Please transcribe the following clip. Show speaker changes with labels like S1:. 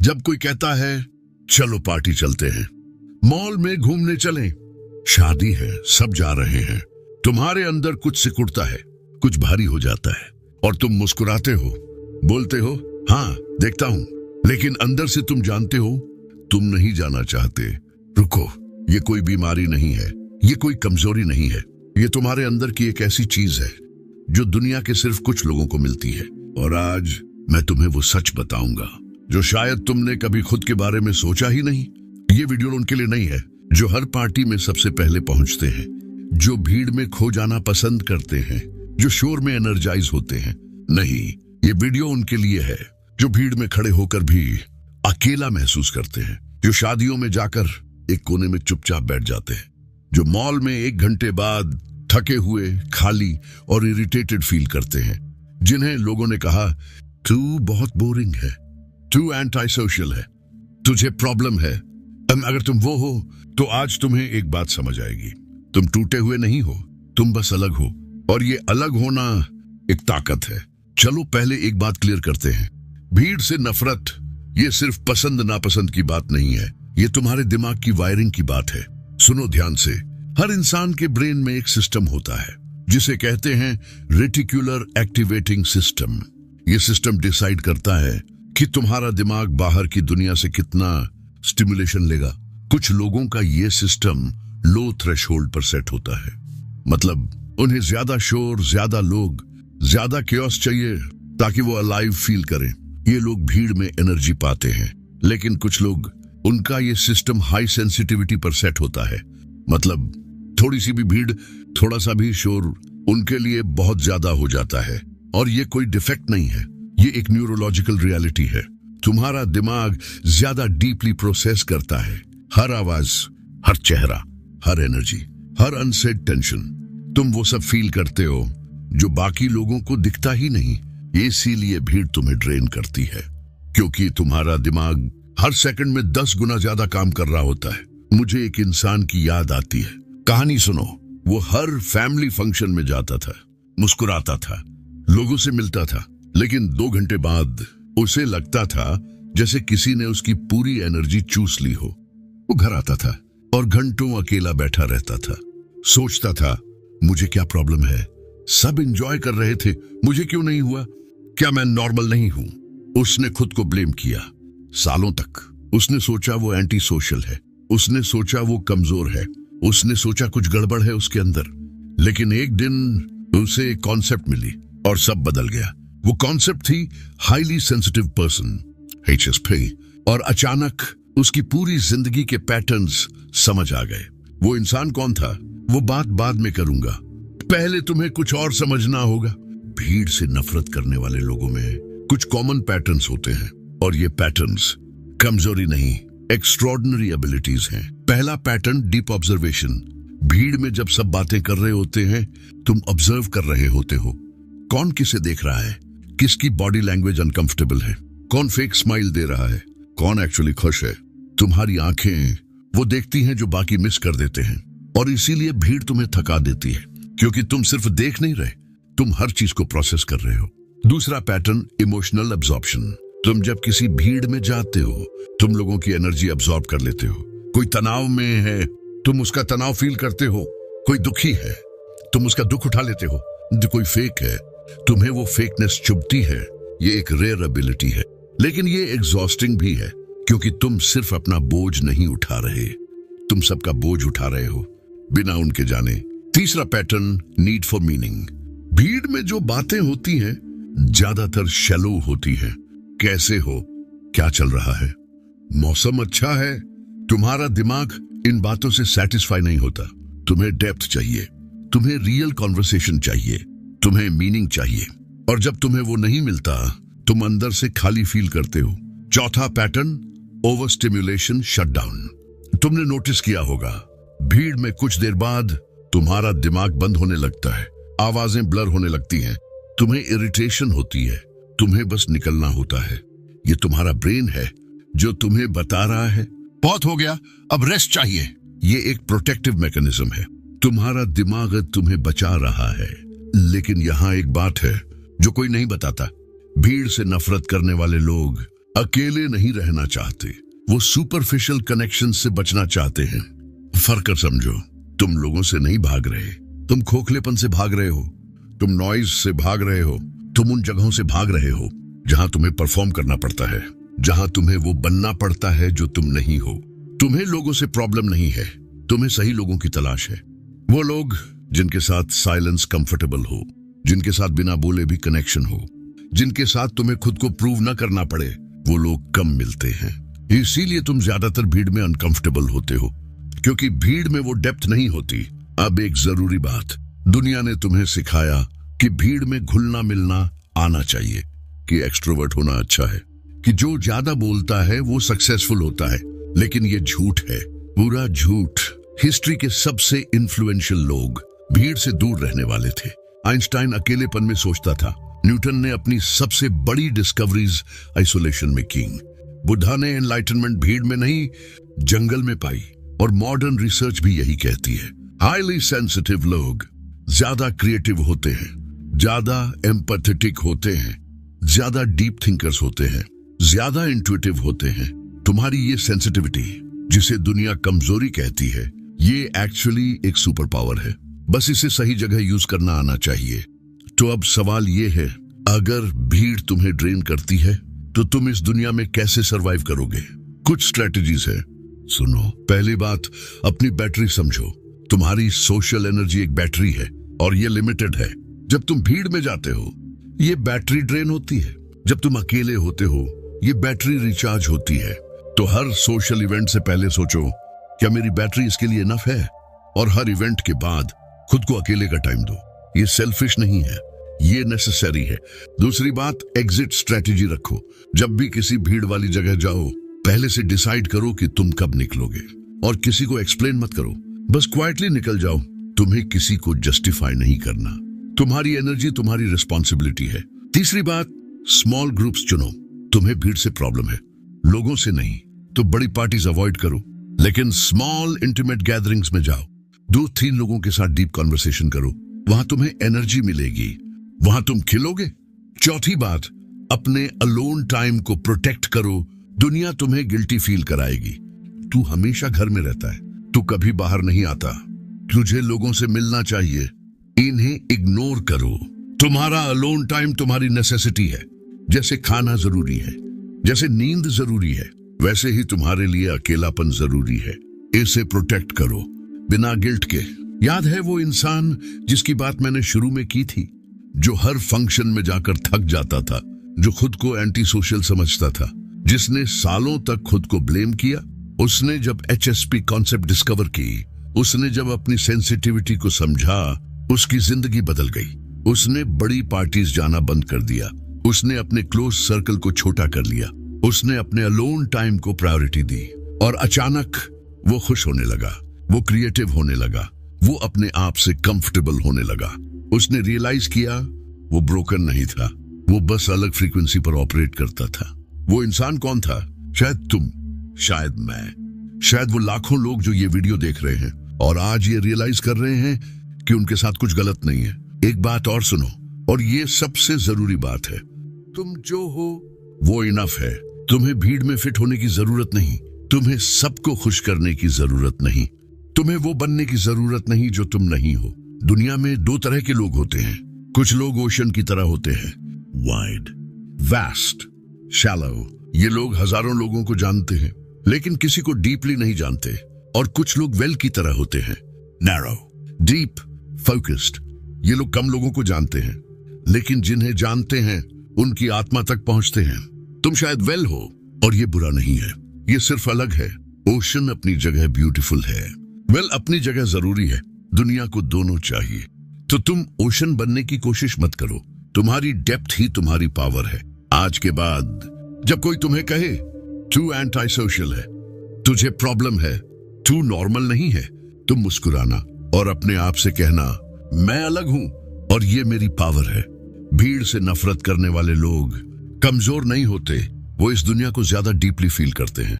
S1: जब कोई कहता है चलो पार्टी चलते हैं, मॉल में घूमने चलें, शादी है, सब जा रहे हैं, तुम्हारे अंदर कुछ सिकुड़ता है, कुछ भारी हो जाता है और तुम मुस्कुराते हो, बोलते हो हाँ देखता हूं, लेकिन अंदर से तुम जानते हो तुम नहीं जाना चाहते। रुको, ये कोई बीमारी नहीं है, ये कोई कमजोरी नहीं है, ये तुम्हारे अंदर की एक ऐसी चीज है जो दुनिया के सिर्फ कुछ लोगों को मिलती है। और आज मैं तुम्हें वो सच बताऊंगा जो शायद तुमने कभी खुद के बारे में सोचा ही नहीं। ये वीडियो उनके लिए नहीं है जो हर पार्टी में सबसे पहले पहुंचते हैं, जो भीड़ में खो जाना पसंद करते हैं, जो शोर में एनर्जाइज होते हैं। नहीं, ये वीडियो उनके लिए है जो भीड़ में खड़े होकर भी अकेला महसूस करते हैं, जो शादियों में जाकर एक कोने में चुपचाप बैठ जाते हैं, जो मॉल में 1 घंटे बाद थके हुए, खाली और इरिटेटेड फील करते हैं, जिन्हें लोगों ने कहा तू बहुत बोरिंग है, तू एंटी सोशल है, तुझे प्रॉब्लम है। अगर तुम वो हो तो आज तुम्हें एक बात समझ आएगी, तुम टूटे हुए नहीं हो, तुम बस अलग हो, और ये अलग होना एक ताकत है। चलो पहले एक बात क्लियर करते हैं, भीड़ से नफरत ये सिर्फ पसंद नापसंद की बात नहीं है, ये तुम्हारे दिमाग की वायरिंग की बात है। सुनो ध्यान से, हर इंसान के ब्रेन में एक सिस्टम होता है जिसे कहते हैं रेटिकुलर एक्टिवेटिंग सिस्टम। ये सिस्टम डिसाइड करता है कि तुम्हारा दिमाग बाहर की दुनिया से कितना स्टिमुलेशन लेगा। कुछ लोगों का ये सिस्टम लो थ्रेशोल्ड पर सेट होता है, मतलब उन्हें ज्यादा शोर, ज्यादा लोग, ज्यादा केओस चाहिए ताकि वो अलाइव फील करें। ये लोग भीड़ में एनर्जी पाते हैं। लेकिन कुछ लोग, उनका ये सिस्टम हाई सेंसिटिविटी पर सेट होता है, मतलब थोड़ी सी भी भीड़, थोड़ा सा भी शोर उनके लिए बहुत ज्यादा हो जाता है। और ये कोई डिफेक्ट नहीं है, ये एक न्यूरोलॉजिकल रियलिटी है। तुम्हारा दिमाग ज्यादा डीपली प्रोसेस करता है हर आवाज, हर चेहरा, हर एनर्जी, हर अनसेड टेंशन। तुम वो सब फील करते हो जो बाकी लोगों को दिखता ही नहीं। इसीलिए भीड़ तुम्हें ड्रेन करती है, क्योंकि तुम्हारा दिमाग हर सेकंड में 10 गुना ज्यादा काम कर रहा होता है। मुझे एक इंसान की याद आती है, कहानी सुनो। वो हर फैमिली फंक्शन में जाता था, मुस्कुराता था, लोगों से मिलता था, लेकिन 2 घंटे बाद उसे लगता था जैसे किसी ने उसकी पूरी एनर्जी चूस ली हो। वो घर आता था और घंटों अकेला बैठा रहता था, सोचता था मुझे क्या प्रॉब्लम है, सब एंजॉय कर रहे थे, मुझे क्यों नहीं हुआ, क्या मैं नॉर्मल नहीं हूं। उसने खुद को ब्लेम किया सालों तक। उसने सोचा वो एंटी सोशल है, उसने सोचा वो कमजोर है, उसने सोचा कुछ गड़बड़ है उसके अंदर। लेकिन एक दिन उसे एक कॉन्सेप्ट मिली और सब बदल गया। वो कॉन्सेप्ट थी हाईली सेंसिटिव पर्सन, HSP। और अचानक उसकी पूरी जिंदगी के पैटर्न्स समझ आ गए। वो इंसान कौन था, वो बात बाद में करूंगा, पहले तुम्हें कुछ और समझना होगा। भीड़ से नफरत करने वाले लोगों में कुछ कॉमन पैटर्न्स होते हैं, और ये पैटर्न्स कमजोरी नहीं, एक्स्ट्रॉर्डिनरी एबिलिटीज हैं। पहला पैटर्न, डीप ऑब्जर्वेशन। भीड़ में जब सब बातें कर रहे होते हैं, तुम ऑब्जर्व कर रहे होते हो, कौन किसे देख रहा है, किसकी बॉडी लैंग्वेज अनकंफर्टेबल है, कौन फेक स्माइल दे रहा है, कौन एक्चुअली खुश है। तुम्हारी आंखें वो देखती हैं जो बाकी मिस कर देते हैं, और इसीलिए भीड़ तुम्हें थका देती है, क्योंकि तुम सिर्फ देख नहीं रहे, तुम हर चीज को प्रोसेस कर रहे हो। दूसरा पैटर्न, इमोशनल अब्जॉर्प्शन। तुम जब किसी भीड़ में जाते हो, तुम लोगों की एनर्जी अब्सॉर्ब कर लेते हो। कोई तनाव में है, तुम उसका तनाव फील करते हो, कोई दुखी है, तुम उसका दुख उठा लेते हो, कोई फेक है, तुम्हें वो फेकनेस चुभती है। ये एक रेयर एबिलिटी है, लेकिन ये एग्जॉस्टिंग भी है, क्योंकि तुम सिर्फ अपना बोझ नहीं उठा रहे, तुम सबका बोझ उठा रहे हो बिना उनके जाने। तीसरा पैटर्न, नीड फॉर मीनिंग। भीड़ में जो बातें होती हैं ज्यादातर शैलो होती हैं। कैसे हो, क्या चल रहा है, मौसम अच्छा है। तुम्हारा दिमाग इन बातों से सेटिस्फाई नहीं होता। तुम्हें डेप्थ चाहिए, तुम्हें रियल कॉन्वर्सेशन चाहिए, तुम्हें मीनिंग चाहिए, और जब तुम्हें वो नहीं मिलता, तुम अंदर से खाली फील करते हो। चौथा पैटर्न, ओवर स्टिम्युलेशन शटडाउन। तुमने नोटिस किया होगा, भीड़ में कुछ देर बाद तुम्हारा दिमाग बंद होने लगता है, आवाजें ब्लर होने लगती हैं, तुम्हें इरिटेशन होती है, तुम्हें बस निकलना होता है। ये तुम्हारा ब्रेन है जो तुम्हें बता रहा है बहुत हो गया, अब रेस्ट चाहिए। ये एक प्रोटेक्टिव मैकेनिज्म है, तुम्हारा दिमाग तुम्हें बचा रहा है। लेकिन यहाँ एक बात है जो कोई नहीं बताता, भीड़ से नफरत करने वाले लोग अकेले नहीं रहना चाहते, वो सुपरफिशियल कनेक्शन से बचना चाहते हैं। फर्क समझो, तुम लोगों से नहीं भाग रहे, तुम खोखलेपन से भाग रहे हो, तुम नॉइज से भाग रहे हो, तुम उन जगहों से भाग रहे हो जहां तुम्हें परफॉर्म करना पड़ता है, जहां तुम्हें वो बनना पड़ता है जो तुम नहीं हो। तुम्हें लोगों से प्रॉब्लम नहीं है, तुम्हें सही लोगों की तलाश है। वो लोग जिनके साथ साइलेंस कंफर्टेबल हो, जिनके साथ बिना बोले भी कनेक्शन हो, जिनके साथ तुम्हें खुद को प्रूव न करना पड़े, वो लोग कम मिलते हैं। इसीलिए तुम ज्यादातर भीड़ में अनकंफर्टेबल होते हो, क्योंकि भीड़ में वो डेप्थ नहीं होती। अब एक जरूरी बात, दुनिया ने तुम्हें सिखाया कि भीड़ में घुलना मिलना आना चाहिए, कि एक्सट्रोवर्ट होना अच्छा है, कि जो ज्यादा बोलता है वो सक्सेसफुल होता है। लेकिन ये झूठ है, पूरा झूठ। हिस्ट्री के सबसे इन्फ्लुएंशियल लोग भीड़ से दूर रहने वाले थे। आइंस्टाइन अकेलेपन में सोचता था, न्यूटन ने अपनी सबसे बड़ी डिस्कवरीज आइसोलेशन में की, बुद्धा ने एनलाइटनमेंट भीड़ में नहीं जंगल में पाई, और मॉडर्न रिसर्च भी यही कहती है। हाईली सेंसिटिव लोग ज्यादा क्रिएटिव होते हैं, ज्यादा एम्पैथेटिक होते हैं, ज्यादा डीप थिंकर्स होते हैं, ज्यादा इंट्यूटिव होते हैं। तुम्हारी ये सेंसिटिविटी, जिसे दुनिया कमजोरी कहती है, ये एक्चुअली एक सुपर पावर है। बस इसे सही जगह यूज करना आना चाहिए। तो अब सवाल ये है, अगर भीड़ तुम्हें ड्रेन करती है तो तुम इस दुनिया में कैसे सरवाइव करोगे? कुछ स्ट्रेटजीज है, सुनो। पहली बात, अपनी बैटरी समझो। तुम्हारी सोशल एनर्जी एक बैटरी है और ये लिमिटेड है। जब तुम भीड़ में जाते हो, ये बैटरी ड्रेन होती है। जब तुम अकेले होते हो, ये बैटरी रिचार्ज होती है। तो हर सोशल इवेंट से पहले सोचो, क्या मेरी बैटरी इसके लिए इनफ है? और हर इवेंट के बाद खुद को अकेले का टाइम दो। ये सेल्फिश नहीं है, ये नेसेसरी है। दूसरी बात, एग्जिट स्ट्रेटेजी रखो। जब भी किसी भीड़ वाली जगह जाओ, पहले से डिसाइड करो कि तुम कब निकलोगे, और किसी को एक्सप्लेन मत करो, बस क्वाइटली निकल जाओ। तुम्हें किसी को जस्टिफाई नहीं करना। तुम्हारी एनर्जी तुम्हारी रिस्पॉन्सिबिलिटी है। तीसरी बात, स्मॉल ग्रुप्स चुनो। तुम्हें भीड़ से प्रॉब्लम है, लोगों से नहीं, तो बड़ी पार्टीज अवॉइड करो, लेकिन स्मॉल इंटीमेट गैदरिंग्स में जाओ। 2-3 लोगों के साथ डीप कॉन्वर्सेशन करो, वहां तुम्हें एनर्जी मिलेगी, वहां तुम खिलोगे। चौथी बात, अपने अलोन टाइम को प्रोटेक्ट करो। दुनिया तुम्हें गिल्टी फील कराएगी। तू हमेशा घर में रहता है, तू कभी बाहर नहीं आता, तुझे लोगों से मिलना चाहिए, इन्हें इग्नोर करो। तुम्हारा अलोन टाइम तुम्हारी नेसेसिटी है। जैसे खाना जरूरी है, जैसे नींद जरूरी है, वैसे ही तुम्हारे लिए अकेलापन जरूरी है। इसे प्रोटेक्ट करो बिना गिल्ट के। याद है वो इंसान जिसकी बात मैंने शुरू में की थी, जो हर फंक्शन में जाकर थक जाता था, जो खुद को एंटी सोशल समझता था, जिसने सालों तक खुद को ब्लेम किया? उसने जब HSP कॉन्सेप्ट डिस्कवर की, उसने जब अपनी सेंसिटिविटी को समझा, उसकी जिंदगी बदल गई। उसने बड़ी पार्टीज जाना बंद कर दिया, उसने अपने क्लोज सर्कल को छोटा कर लिया, उसने अपने अलोन टाइम को प्रायोरिटी दी, और अचानक वो खुश होने लगा, वो क्रिएटिव होने लगा, वो अपने आप से कंफर्टेबल होने लगा। उसने रियलाइज किया वो ब्रोकन नहीं था, वो बस अलग फ्रीक्वेंसी पर ऑपरेट करता था। वो इंसान कौन था? शायद तुम, शायद मैं, शायद वो लाखों लोग जो ये वीडियो देख रहे हैं और आज ये रियलाइज कर रहे हैं कि उनके साथ कुछ गलत नहीं है। एक बात और सुनो, और ये सबसे जरूरी बात है, तुम जो हो वो इनफ है। तुम्हें भीड़ में फिट होने की जरूरत नहीं, तुम्हें सबको खुश करने की जरूरत नहीं, तुम्हें वो बनने की जरूरत नहीं जो तुम नहीं हो। दुनिया में 2 तरह के लोग होते हैं। कुछ लोग ओशन की तरह होते हैं, वाइड, वास्ट, शैलो। ये लोग हजारों लोगों को जानते हैं, लेकिन किसी को डीपली नहीं जानते। और कुछ लोग वेल की तरह होते हैं, नैरो, डीप, फोकस्ड। ये लोग कम लोगों को जानते हैं, लेकिन जिन्हें जानते हैं उनकी आत्मा तक पहुंचते हैं। तुम शायद वेल हो, और ये बुरा नहीं है, ये सिर्फ अलग है। ओशन अपनी जगह ब्यूटीफुल है, वेल अपनी जगह जरूरी है। दुनिया को दोनों चाहिए। तो तुम ओशन बनने की कोशिश मत करो, तुम्हारी डेप्थ ही तुम्हारी पावर है। आज के बाद जब कोई तुम्हें कहे तू एंटी सोशल है, तुझे प्रॉब्लम है, तू नॉर्मल नहीं है, तुम मुस्कुराना और अपने आप से कहना, मैं अलग हूं और ये मेरी पावर है। भीड़ से नफरत करने वाले लोग कमजोर नहीं होते, वो इस दुनिया को ज्यादा डीपली फील करते हैं।